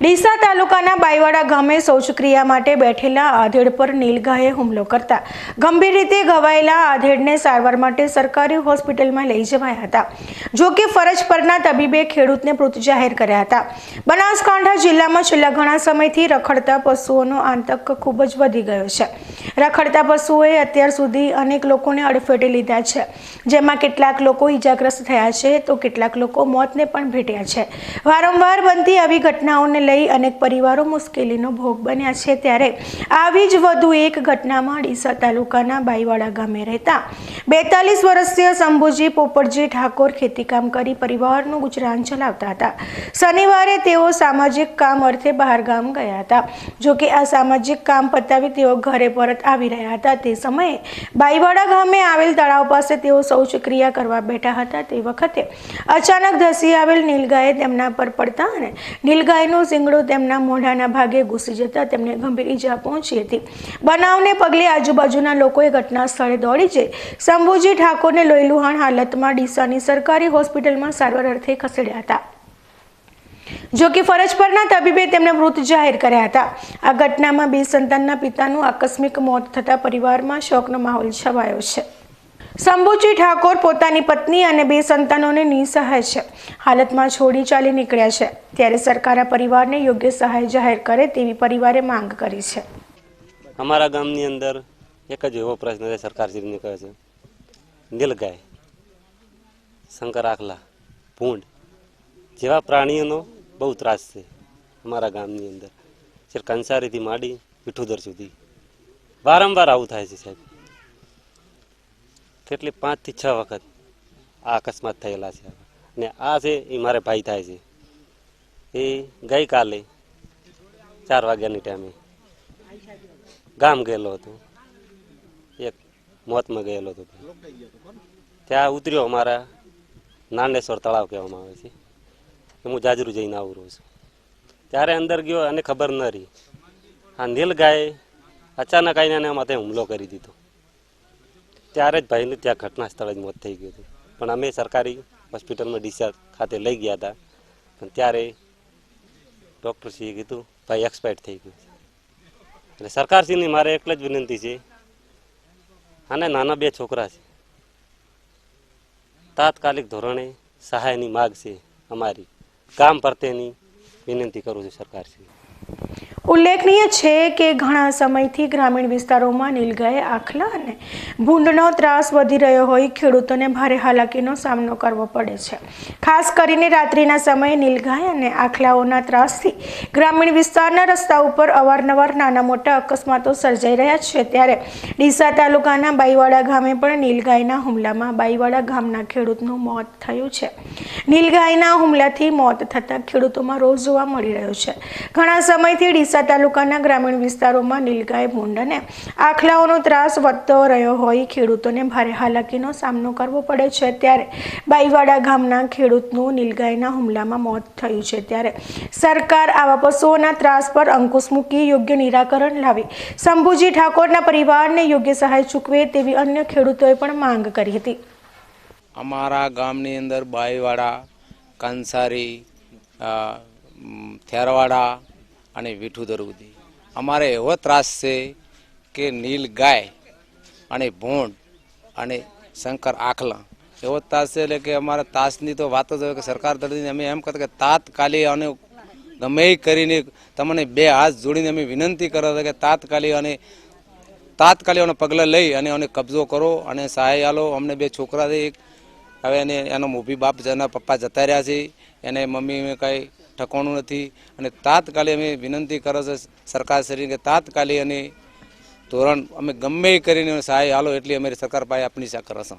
ડીસા તાલુકાના બાઈવાડા ગામે શૌચક્રિયા માટે બેઠેલા આધેડ પર નીલગાયે હુમલો કરતા ગંભીર રીતે ઘવાયેલા આધેડને સારવાર માટે સરકારી હોસ્પિટલમાં લઈ જવાયા હતા। જો કે ફરજ પરના તબીબે ખેડૂતને મૃત જાહેર કર્યા હતા। બનાસકાંઠા જિલ્લામાં છેલ્લા ઘણા સમયથી રખડતા પશુઓનો આતંક ખૂબ જ વધી ગયો છે। રખડતા પશુઓએ અત્યાર સુધી અનેક લોકોને અડફેટે લીધા છે, જેમાં કેટલાક લોકો ઈજાગ્રસ્ત થયા છે તો કેટલાક લોકો મોતને પણ ભેટ્યા છે। વારંવાર બનતી આવી ઘટનાઓને લઈ અનેક પરિવારો મુશ્કેલીનો ભોગ બન્યા છે। ત્યારે આવી જ વધુ એક ઘટનામાં ડીસા તાલુકાના બાઈવાડા ગામે રહેતા 42 વર્ષીય શંભુજી પોપટજી ઠાકોર ખેતીકામ કરી પરિવારનું ગુજરાન ચલાવતા હતા। શનિવારે તેઓ સામાજિક કામ અર્થે બહાર ગામ ગયા હતા। જો કે આ સામાજિક કામ પતાવી તેઓ ઘરે પરત આવી રહ્યા હતા તે સમયે બાઈવાડા ગામે આવેલ તળાવ પાસે તેઓ શૌચક્રિયા કરવા બેઠા હતા। તે વખતે અચાનક ધસી આવેલ નીલગાયે તેમના પર પડતા અને નીલગાયનું શિંગડું તેમના મોઢાના ભાગે ઘૂસી જતા તેમને ગંભીર ઈજા પહોંચી હતી। બનાવને પગલે આજુબાજુના લોકોએ ઘટના સ્થળે દોડી જઈ શંભુજી ઠાકોરને લોહીલુહાણ હાલતમાં ડીસાની સરકારી હોસ્પિટલમાં સારવાર અર્થે ખસેડ્યા હતા। જો કે ફરજ પરના તબીબે તેમને મૃત જાહેર કર્યા હતા। આ ઘટનામાં 2 સંતાનના પિતાનું આકસ્મિક મોત થતા પરિવારમાં શોકનો માહોલ છવાયો છે। શંભુજી ઠાકોર પોતાની પત્ની અને 2 સંતાનોને નિસહાય છે, હાલતમાં છોડી ચાલી નીકળ્યા છે। ત્યારે સરકાર આ પરિવારને યોગ્ય સહાય જાહેર કરે તેવી પરિવારે માંગ કરી છે। અમારા ગામની અંદર એક જ એવો પ્રશ્ન છે, સરકારશ્રીને કહે છે નીલગાય, શંકર આખલા, ભૂંડ જેવા પ્રાણીઓનો બહુ ત્રાસ છે અમારા ગામની અંદર। છે કંસારીથી માંડી વિઠુદર સુધી વારંવાર આવું થાય છે સાહેબ। કેટલી 5 થી 6 વખત આ અકસ્માત થયેલા છે અને આ છે એ મારે ભાઈ થાય છે। એ ગઈકાલે 4 વાગ્યાની ટાઈમે ગામ ગયેલો હતો, એક મોતમાં ગયેલો હતો। ત્યાં ઉતર્યો અમારા નાનેશ્વર તળાવ કહેવામાં આવે છે, હું જાજરૂ જઈને આવું રહું છું। ત્યારે અંદર ગયો અને ખબર ન રહી, આ નીલગાયે અચાનક આવીને માથે હુમલો કરી દીધો। ત્યારે જ ભાઈને ત્યાં ઘટના સ્થળે જ મોત થઈ ગયું હતું, પણ અમે સરકારી હોસ્પિટલમાં ડીસા ખાતે લઈ ગયા હતા, પણ ત્યારે ડૉક્ટરશ્રીએ કીધું ભાઈ એક્સપાયર્ડ થઈ ગયું છે। એટલે સરકારશ્રીની મારે એટલે જ વિનંતી છે, આને નાના 2 છોકરા છે, તાત્કાલિક ધોરણે સહાયની માગ છે અમારી, કામ પ્રત્યેની વિનંતી કરું છું સરકારશ્રી। ઉલ્લેખનીય છે કે ઘણા સમયથી ગ્રામીણ વિસ્તારોમાં નીલગાય, આખલા અને ભૂંડનો ત્રાસ વધી રહ્યો હોય ખેડૂતોને ભારે હાલાકીનો સામનો કરવો પડે છે। ખાસ કરીને રાત્રિના સમયે નીલગાય અને આખલાઓના ત્રાસથી ગ્રામીણ વિસ્તારના રસ્તા ઉપર અવારનવાર નાના મોટા અકસ્માતો સર્જાઈ રહ્યા છે। ત્યારે ડીસા તાલુકાના બાઈવાડા ગામે પણ નીલગાયના હુમલામાં બાઈવાડા ગામના ખેડૂતનું મોત થયું છે। નીલગાયના હુમલાથી મોત થતાં ખેડૂતોમાં રોષ જોવા મળી રહ્યો છે। ઘણા સમયથી ડીસા તાલુકાના ગ્રામીણ વિસ્તારોમાં નીલગાય, ભૂંડ અને આખલાઓનો ત્રાસ વધતો રહ્યો હોય ખેડૂતોને ભારે હાલાકીનો સામનો કરવો પડે છે। ત્યારે બાઈવાડા ગામના ખેડૂતનું નીલગાયના હુમલામાં મોત થયું છે। ત્યારે સરકાર આવા પશુઓના ત્રાસ પર અંકુશ મૂકી યોગ્ય નિરાકરણ લાવી શંભુજી ઠાકોરના પરિવારને યોગ્ય સહાય ચૂકવે તેવી અન્ય ખેડૂતોએ પણ માંગ કરી હતી। અમારા ગામની અંદર બાઈવાડા, કંસારી, થેરવાડા અને વિઠુદર સુધી અમારે એવો ત્રાસ છે કે નીલગાય અને ભૂંડ અને શંકર આખલા એવો ત્રાસ છે। એટલે કે અમારા તાસની તો વાત જ હોય કે સરકાર તરફથી અમે એમ કહેતા કે તાત્કાલિક અને ગમે કરીને તમને 2 હાથ જોડીને અમે વિનંતી કરે છે કે તાત્કાલિક પગલાં લઈ અને કબજો કરો અને સહાય આલો। અમને 2 છોકરા છે, હવે એનો મોભી બાપ એના પપ્પા જતા રહ્યા છે, એને મમ્મી કાંઈ ઠકાણું નથી અને તાત્કાલિક અમે વિનંતી કરે છે સરકારશ્રી કે તાત્કાલિક અને ધોરણ અમે ગમે કરીને સહાય આલો એટલી અમારી સરકાર પાસે અપેક્ષા કરે છે।